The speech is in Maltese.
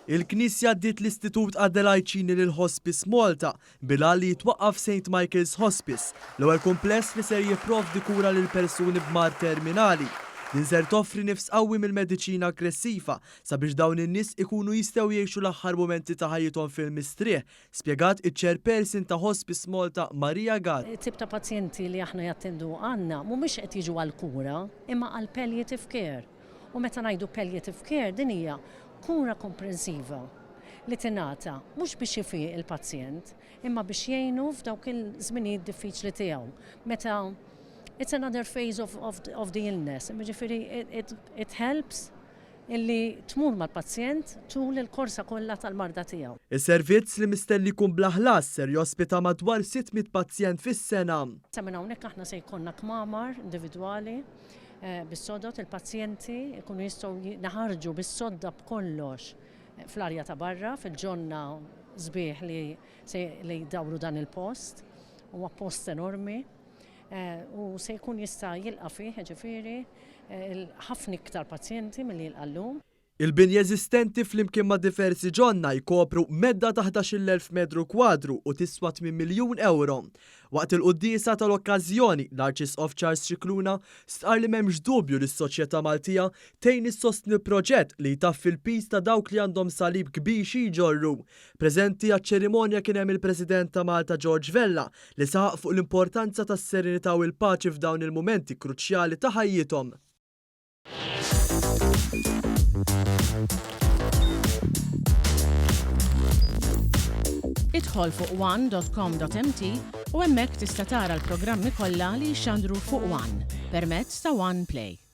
Il-Knisja ddiet l-Istitut Adelajċini lill-Hospice Malta bilha li jitwaqqaf St. Michael's Hospice, l-ewwel kumpless li ser jipprovdi kura lil persuni b'mar terminali. Din ser toffri nifs qawwi mill-mediċina aggressiva sabiex dawn in-nies ikunu jistgħu jgħixu l-aħħar mumenti ta' ħajjithom fil-mistrieħ, spjegat iċ-chairperson ta' Hospice Malta Marija Gatt. Tip ta' pazjenti li aħna jattendu għandna mhumiex qed jiġu għall-kura imma għall palliative care. U meta ngħidu palliative care din hija kura komprensiva li tingħata mhux biex jifiq il-pazjent imma biex jgħinu f'dawk il-żminijiet diffiċli tiegħu. Meta it's another phase of the illness. Ġifieri it helps illi tmur mal-pazjent tul il-korsa kollha tal-marda tiegħu. Is-servizz li mistenni jkun bla ħlas ser jospita madwar 600 pazjent fis-sena. Sa minn hawnhekk aħna se jkollna kmamar individwali bis-sodot il-pazjenti jkunu jistgħu naħarġu bis-sodda b'kollox fl-arja ta' barra fil-ġonna sbieħ li jdawru dan il-post, huwa post enormi u se jkun jista' jilqa' fih ġifieri ħafna iktar pazjenti milli jilqallum. Il-binja eżistenti flimkien ma' diversi ġonna jkopru medda ta' 11,000 metru kwadru u tiswa 8 miljun euro. Waqt il-qudiesa tal-okkażjoni, l-Arċisqof Charles Scicluna stqar li m'hemmx dubju li s-soċjetà Maltija tgħin issostni proġett li jtaffi l-piż ta' dawk li għandhom salib kbir xi jġorru. Preżenti għaċ-ċerimonja kien hemm il-President ta' Malta George Vella li saħaq fuq l-importanza tas-serenità u l-paċi f'dawn il-mumenti kruċjali ta' ħajjithom. Idħol fuq one.com.mt u hemmhekk tista' tara l-programmi kollha li jxandru fuq One permezz ta' One Play.